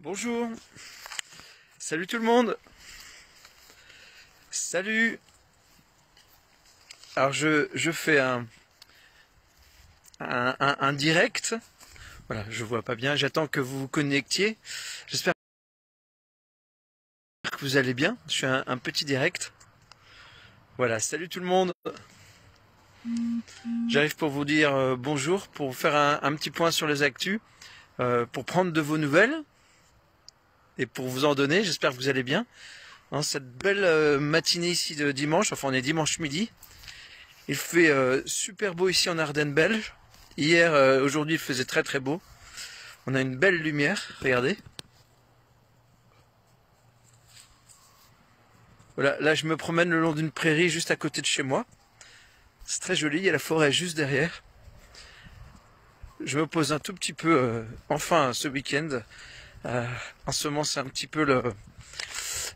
Bonjour, salut tout le monde, salut. Alors je fais un direct, voilà, je vois pas bien, j'attends que vous vous connectiez, j'espère que vous allez bien, je fais un petit direct. Voilà, salut tout le monde, j'arrive pour vous dire bonjour, pour faire un petit point sur les actus, pour prendre de vos nouvelles et pour vous en donner, j'espère que vous allez bien. Hein, cette belle matinée ici de dimanche, enfin on est dimanche midi. Il fait super beau ici en Ardennes belge. Hier, aujourd'hui il faisait très très beau. On a une belle lumière, regardez. Voilà, là je me promène le long d'une prairie juste à côté de chez moi. C'est très joli, il y a la forêt juste derrière. Je me pose un tout petit peu, enfin ce week-end. En ce moment c'est un petit peu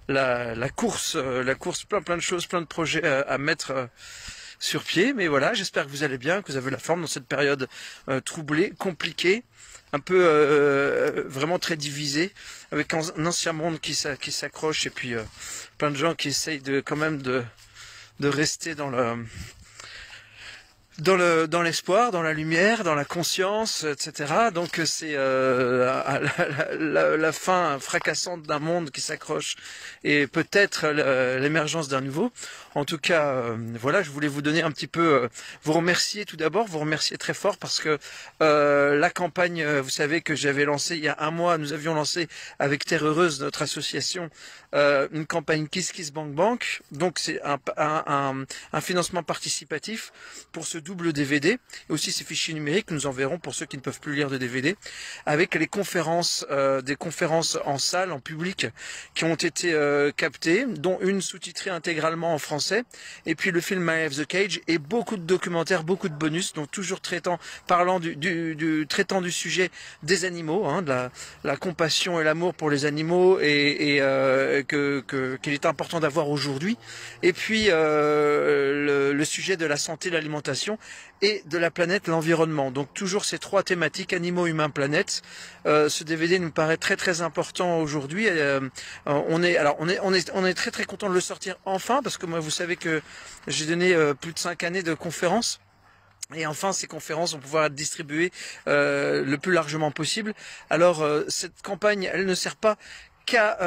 la course, plein de choses, plein de projets à mettre sur pied, mais voilà, j'espère que vous allez bien, que vous avez la forme dans cette période troublée, compliquée, un peu vraiment très divisée, avec un ancien monde qui s'accroche et puis plein de gens qui essayent quand même de rester dans l'espoir, dans la lumière, dans la conscience, etc. Donc c'est la fin fracassante d'un monde qui s'accroche et peut-être l'émergence d'un nouveau. En tout cas, voilà, je voulais vous donner un petit peu, vous remercier tout d'abord, vous remercier très fort parce que la campagne, vous savez que j'avais lancé il y a un mois, nous avions lancé avec Terre Heureuse, notre association, une campagne Kiss Kiss Bank Bank. Donc c'est un financement participatif pour ce double DVD et aussi ces fichiers numériques que nous enverrons pour ceux qui ne peuvent plus lire de DVD avec les conférences, des conférences en salle, en public qui ont été captées, dont une sous-titrée intégralement en français et puis le film Eye of the Cage et beaucoup de documentaires, beaucoup de bonus, donc toujours parlant traitant du sujet des animaux, hein, de la compassion et l'amour pour les animaux et qu'il est important d'avoir aujourd'hui. Et puis le sujet de la santé, l'alimentation et de la planète, l'environnement. Donc toujours ces trois thématiques, animaux, humains, planète. Ce DVD nous paraît très très important aujourd'hui. On est très très content de le sortir enfin parce que moi vous savez que j'ai donné plus de 5 années de conférences. Et enfin, ces conférences vont pouvoir être distribuées le plus largement possible. Alors, cette campagne, elle ne sert pas qu'à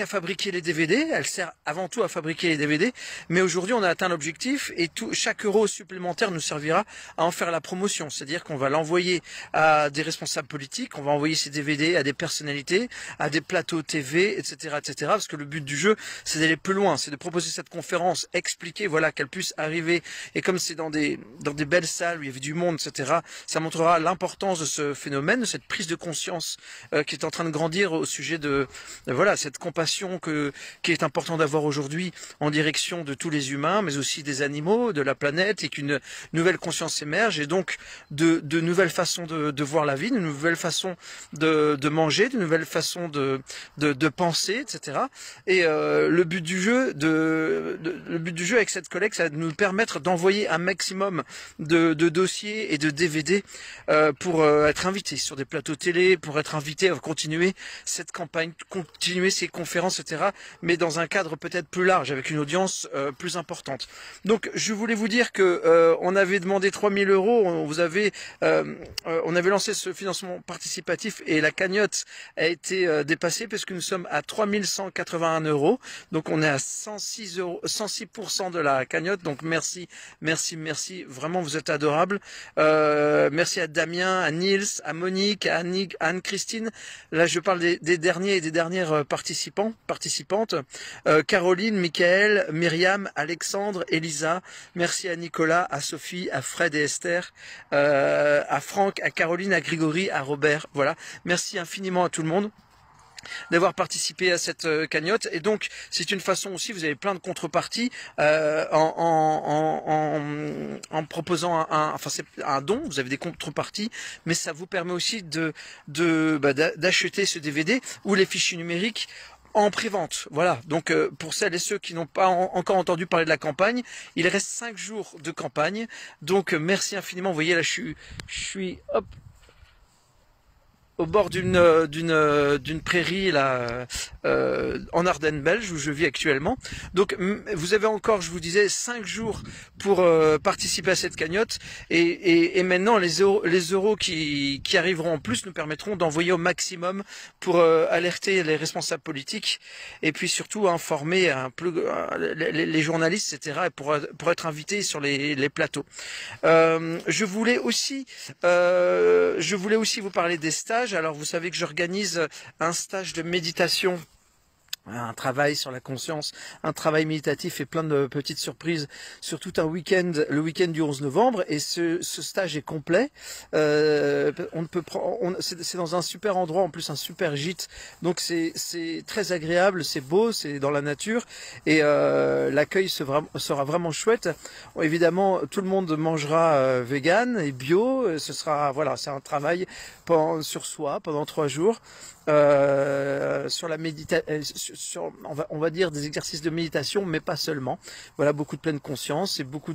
fabriquer les DVD, elle sert avant tout à fabriquer les DVD, mais aujourd'hui on a atteint l'objectif et chaque euro supplémentaire nous servira à en faire la promotion, c'est-à-dire qu'on va l'envoyer à des responsables politiques, on va envoyer ces DVD à des personnalités, à des plateaux TV, etc., etc., parce que le but du jeu c'est d'aller plus loin, c'est de proposer cette conférence, expliquer, voilà, qu'elle puisse arriver, et comme c'est dans des belles salles où il y avait du monde, etc., ça montrera l'importance de ce phénomène, de cette prise de conscience qui est en train de grandir au sujet de voilà, cette compassion qui est important d'avoir aujourd'hui en direction de tous les humains, mais aussi des animaux, de la planète, et qu'une nouvelle conscience émerge, et donc de nouvelles façons de voir la vie, de nouvelles façons de manger, de nouvelles façons de penser, etc. Et le but du jeu avec cette collecte, c'est de nous permettre d'envoyer un maximum de dossiers et de DVD pour être invités sur des plateaux télé, pour être invités à continuer cette campagne, continuer ces conférences, etc., mais dans un cadre peut-être plus large, avec une audience plus importante. Donc, je voulais vous dire que on avait demandé 3000 euros, on avait lancé ce financement participatif et la cagnotte a été dépassée parce que nous sommes à 3181 euros. Donc, on est à 106 euros, 106% de la cagnotte. Donc, merci, merci, merci. Vraiment, vous êtes adorables. Merci à Damien, à Niels, à Monique, à Anne-Christine. Là, je parle des derniers et des dernières participantes. Caroline, Michael, Myriam, Alexandre, Elisa. Merci à Nicolas, à Sophie, à Fred et Esther, à Franck, à Caroline, à Grégory, à Robert. Voilà. Merci infiniment à tout le monde d'avoir participé à cette cagnotte, et donc c'est une façon aussi, vous avez plein de contreparties en proposant c'est un don, vous avez des contreparties, mais ça vous permet aussi d'acheter ce DVD ou les fichiers numériques en pré-vente. Voilà, donc pour celles et ceux qui n'ont pas encore entendu parler de la campagne, il reste 5 jours de campagne, donc merci infiniment. Vous voyez là, je suis hop, au bord d'une prairie là en Ardennes belge où je vis actuellement. Donc vous avez encore, je vous disais, 5 jours pour participer à cette cagnotte et maintenant les euros qui arriveront en plus nous permettront d'envoyer au maximum pour alerter les responsables politiques et puis surtout informer les journalistes, etc. pour être invités sur les plateaux. Je voulais aussi vous parler des stages. Alors vous savez que j'organise un stage de méditation, un travail sur la conscience, un travail méditatif et plein de petites surprises sur tout un week-end, le week-end du 11 novembre. Et ce stage est complet. C'est dans un super endroit, en plus un super gîte. Donc c'est très agréable, c'est beau, c'est dans la nature et l'accueil sera vraiment chouette. Bon, évidemment, tout le monde mangera vegan et bio. Ce sera c'est un travail sur soi pendant 3 jours. Sur la méditation, on va dire des exercices de méditation, mais pas seulement. Voilà, beaucoup de pleine conscience et beaucoup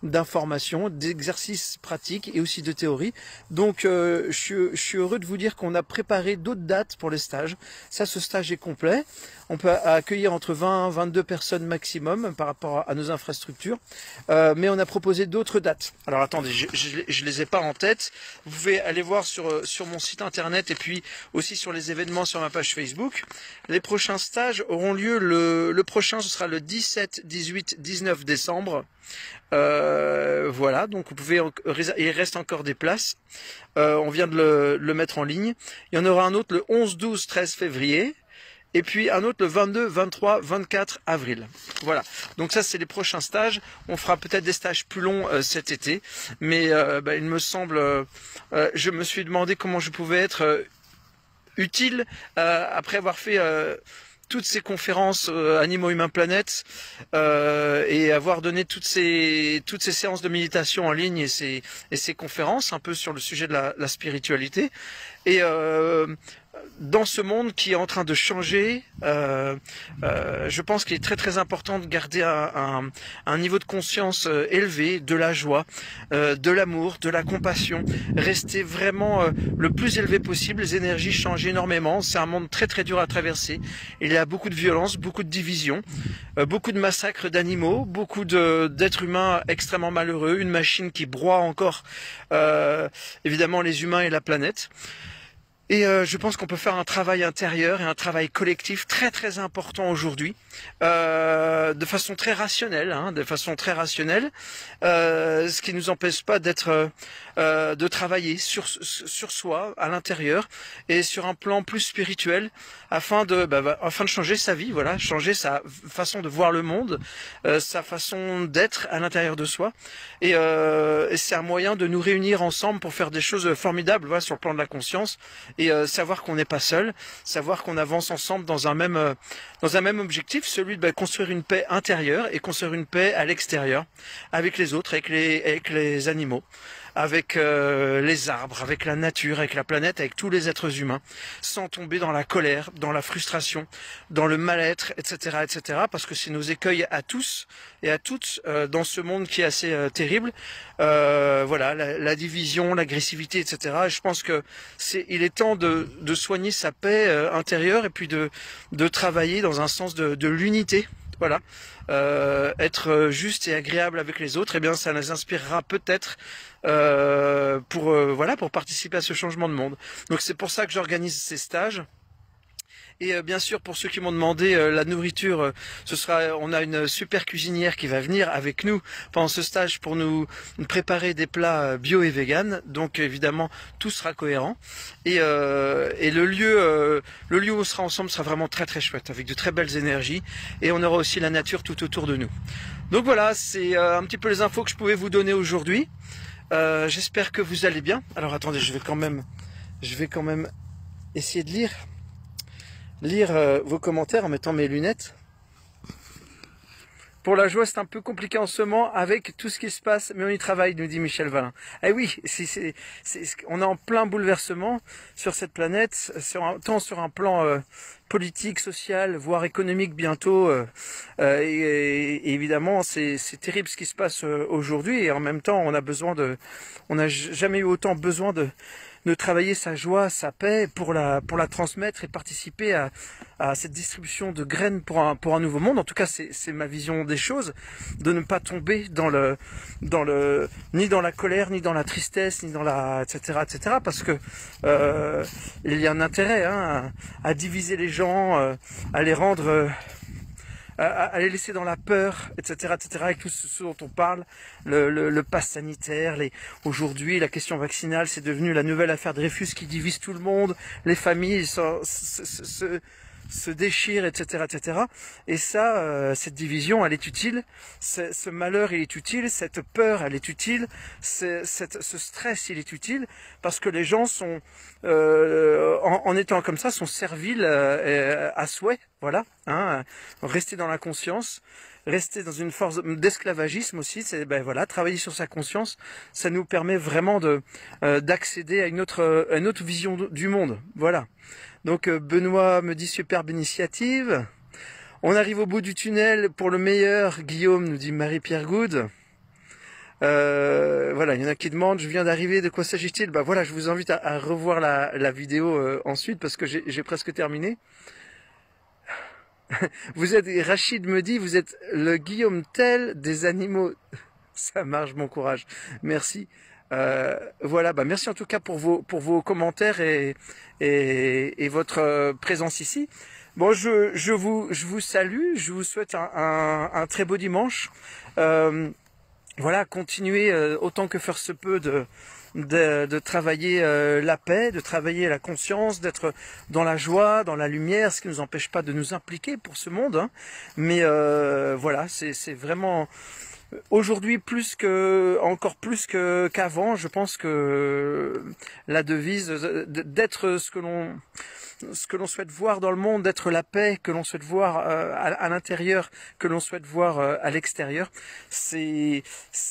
d'informations, d'exercices pratiques et aussi de théorie. Donc, je suis heureux de vous dire qu'on a préparé d'autres dates pour les stages. Ça, ce stage est complet. On peut accueillir entre 20 et 22 personnes maximum par rapport à nos infrastructures. Mais on a proposé d'autres dates. Alors attendez, je les ai pas en tête. Vous pouvez aller voir sur mon site internet et puis aussi sur les événements sur ma page Facebook. Les prochains stages auront lieu, le prochain ce sera le 17, 18, 19 décembre. Voilà, donc vous pouvez, il reste encore des places. On vient de le mettre en ligne. Il y en aura un autre le 11, 12, 13 février. Et puis un autre le 22, 23, 24 avril. Voilà. Donc ça, c'est les prochains stages. On fera peut-être des stages plus longs cet été. Mais il me semble... je me suis demandé comment je pouvais être utile après avoir fait toutes ces conférences Animaux Humains Planète et avoir donné toutes ces séances de méditation en ligne et ces conférences un peu sur le sujet de la spiritualité. Et dans ce monde qui est en train de changer, je pense qu'il est très très important de garder un niveau de conscience élevé, de la joie, de l'amour, de la compassion, rester vraiment le plus élevé possible. Les énergies changent énormément, c'est un monde très très dur à traverser. Il y a beaucoup de violence, beaucoup de division, beaucoup de massacres d'animaux, beaucoup d'êtres humains extrêmement malheureux, une machine qui broie encore évidemment les humains et la planète. Et je pense qu'on peut faire un travail intérieur et un travail collectif très très important aujourd'hui, de façon très rationnelle, ce qui nous empêche pas de travailler sur soi à l'intérieur et sur un plan plus spirituel afin de changer sa vie, voilà, changer sa façon de voir le monde, sa façon d'être à l'intérieur de soi. Et c'est un moyen de nous réunir ensemble pour faire des choses formidables, voilà, sur le plan de la conscience. Et savoir qu'on n'est pas seul, savoir qu'on avance ensemble dans un même objectif, celui de construire une paix intérieure et construire une paix à l'extérieur, avec les autres, avec les animaux, avec les arbres, avec la nature, avec la planète, avec tous les êtres humains, sans tomber dans la colère, dans la frustration, dans le mal-être, etc., etc., parce que c'est nos écueils à tous et à toutes dans ce monde qui est assez terrible. Voilà, la division, l'agressivité, etc. Et je pense que il est temps de soigner sa paix intérieure et puis de travailler dans un sens de l'unité. Voilà, être juste et agréable avec les autres, et bien ça nous inspirera peut-être pour participer à ce changement de monde. Donc c'est pour ça que j'organise ces stages. Et bien sûr, pour ceux qui m'ont demandé la nourriture, on a une super cuisinière qui va venir avec nous pendant ce stage pour nous préparer des plats bio et vegan. Donc évidemment, tout sera cohérent. Et le lieu où on sera ensemble sera vraiment très très chouette, avec de très belles énergies. Et on aura aussi la nature tout autour de nous. Donc voilà, c'est un petit peu les infos que je pouvais vous donner aujourd'hui. J'espère que vous allez bien. Alors attendez, je vais quand même essayer de lire vos commentaires en mettant mes lunettes. Pour la joie, c'est un peu compliqué en ce moment avec tout ce qui se passe, mais on y travaille, nous dit Michel Valin. Eh oui, on est en plein bouleversement sur cette planète, tant sur un plan politique, social, voire économique bientôt. Et évidemment, c'est terrible ce qui se passe aujourd'hui. Et en même temps, on n'a jamais eu autant besoin de travailler sa joie, sa paix pour la transmettre et participer à cette distribution de graines pour un nouveau monde. En tout cas, c'est ma vision des choses, de ne pas tomber ni dans la colère, ni dans la tristesse, ni dans etc., parce que il y a un intérêt à diviser les gens, à les rendre à les laisser dans la peur, etc., avec tout ce dont on parle, le pass sanitaire, aujourd'hui la question vaccinale, c'est devenu la nouvelle affaire Dreyfus qui divise tout le monde, les familles se déchirent, etc., et ça, cette division, elle est utile, ce malheur, il est utile, cette peur, elle est utile, ce stress, il est utile, parce que les gens sont, en étant comme ça, sont serviles à souhait, voilà, rester dans la conscience, rester dans une force d'esclavagisme aussi, c'est voilà, travailler sur sa conscience, ça nous permet vraiment d'accéder à une autre vision du monde, voilà. Donc Benoît me dit superbe initiative. On arrive au bout du tunnel pour le meilleur, Guillaume nous dit Marie-Pierre Good. Voilà, il y en a qui demandent, je viens d'arriver, de quoi s'agit-il? Voilà, je vous invite à revoir la vidéo ensuite parce que j'ai presque terminé. Rachid me dit, vous êtes le Guillaume Tell des animaux. Ça marche, bon courage. Merci. Voilà, merci en tout cas pour vos commentaires et votre présence ici. Bon, je vous salue, je vous souhaite un très beau dimanche. Voilà, continuez autant que faire se peut de travailler la paix, de travailler la conscience, d'être dans la joie, dans la lumière, ce qui ne nous empêche pas de nous impliquer pour ce monde. Mais voilà, c'est vraiment... Aujourd'hui, encore plus qu'avant, je pense que la devise d'être ce que l'on souhaite voir dans le monde, d'être la paix que l'on souhaite voir à l'intérieur, que l'on souhaite voir à l'extérieur, c'est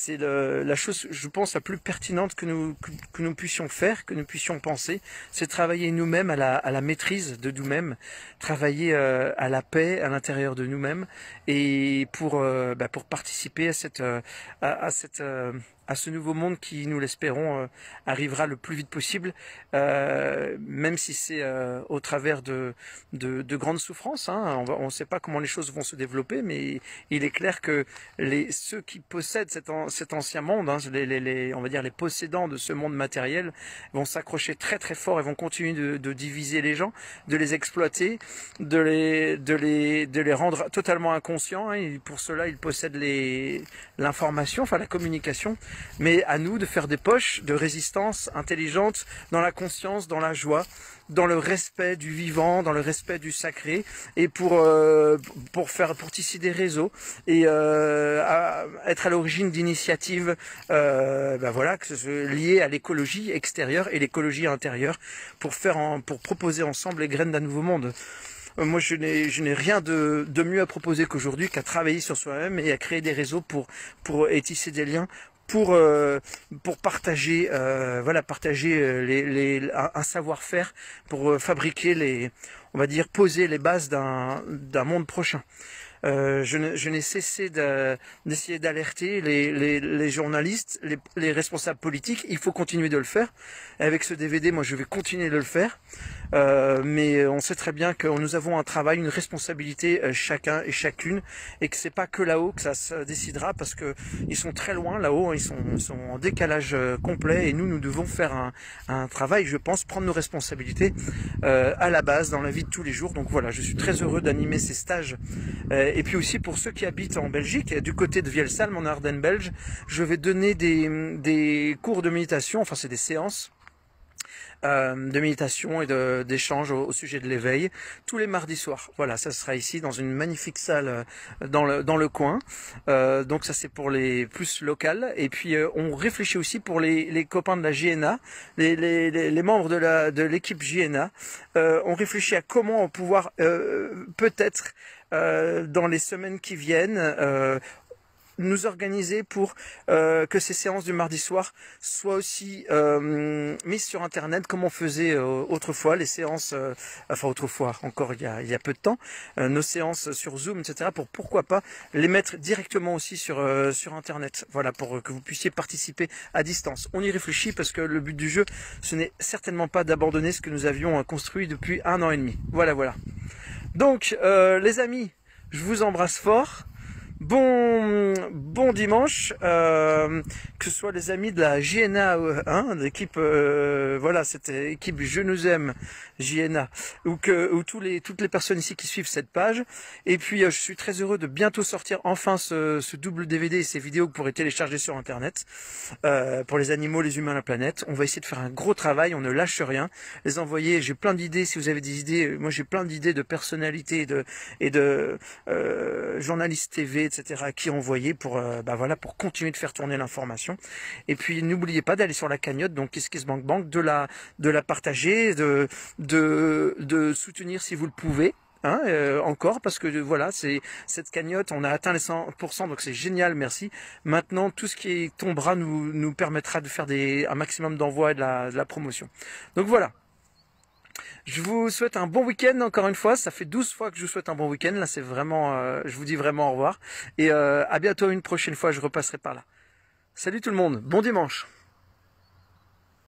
la chose, je pense, la plus pertinente que nous puissions faire, que nous puissions penser, c'est travailler nous-mêmes à la maîtrise de nous-mêmes, travailler à la paix à l'intérieur de nous-mêmes et pour participer à ce nouveau monde qui, nous l'espérons, arrivera le plus vite possible, même si c'est au travers de grandes souffrances. On ne sait pas comment les choses vont se développer, mais il est clair que ceux qui possèdent cet ancien monde, on va dire les possédants de ce monde matériel, vont s'accrocher très très fort et vont continuer de diviser les gens, de les exploiter, de les rendre totalement inconscients. Et pour cela, ils possèdent l'information, enfin la communication. Mais à nous de faire des poches de résistance intelligente dans la conscience, dans la joie, dans le respect du vivant, dans le respect du sacré, et pour tisser des réseaux et être à l'origine d'initiatives voilà, liées à l'écologie extérieure et l'écologie intérieure pour proposer ensemble les graines d'un nouveau monde. Moi, je n'ai rien de mieux à proposer qu'aujourd'hui qu'à travailler sur soi-même et à créer des réseaux et tisser des liens pour partager un savoir-faire pour fabriquer on va dire poser les bases d'un monde prochain. Je n'ai cessé d'essayer d'alerter les journalistes, les responsables politiques. Il faut continuer de le faire. Avec ce DVD, moi, je vais continuer de le faire. Mais on sait très bien que nous avons un travail, une responsabilité chacun et chacune, et que c'est pas que là-haut que ça se décidera, parce que ils sont très loin là-haut, ils sont en décalage complet, et nous devons faire un travail, je pense, prendre nos responsabilités à la base dans la vie de tous les jours. Donc voilà, je suis très heureux d'animer ces stages. Et puis aussi pour ceux qui habitent en Belgique, du côté de Vielsam, en Ardennes belge, je vais donner des cours de méditation, enfin c'est des séances de méditation et d'échange au sujet de l'éveil tous les mardis soirs. Voilà, ça sera ici dans une magnifique salle dans le coin. Donc ça c'est pour les plus locales. Et puis on réfléchit aussi pour les copains de la JNA, les membres de l'équipe JNA. On réfléchit à comment pouvoir peut-être dans les semaines qui viennent nous organiser pour que ces séances du mardi soir soient aussi mises sur internet comme on faisait autrefois, les séances, enfin autrefois, encore il y a peu de temps, nos séances sur Zoom, etc. pour pourquoi pas les mettre directement aussi sur internet, voilà, pour que vous puissiez participer à distance. On y réfléchit parce que le but du jeu, ce n'est certainement pas d'abandonner ce que nous avions construit depuis 1 an et demi. Voilà, voilà. Donc les amis, je vous embrasse fort. Bon dimanche, que ce soit les amis de la JNA, l'équipe, voilà, cette équipe Je nous aime, JNA, ou toutes les personnes ici qui suivent cette page. Et puis, je suis très heureux de bientôt sortir enfin ce double DVD et ces vidéos que vous pourrez télécharger sur Internet, pour les animaux, les humains, la planète. On va essayer de faire un gros travail, on ne lâche rien. Les envoyer, j'ai plein d'idées, si vous avez des idées, moi j'ai plein d'idées de personnalités et de journalistes TV, etc. qui envoyer pour voilà, pour continuer de faire tourner l'information. Et puis n'oubliez pas d'aller sur la cagnotte, donc KissKissBankBank, de la partager, de soutenir si vous le pouvez. Encore, parce que voilà, c'est cette cagnotte, on a atteint les 100%, donc c'est génial, merci. Maintenant, tout ce qui tombera nous permettra de faire un maximum d'envois et de la promotion. Donc voilà. Je vous souhaite un bon week-end encore une fois. Ça fait 12 fois que je vous souhaite un bon week-end. Là, c'est vraiment, je vous dis vraiment au revoir. Et à bientôt une prochaine fois, je repasserai par là. Salut tout le monde, bon dimanche.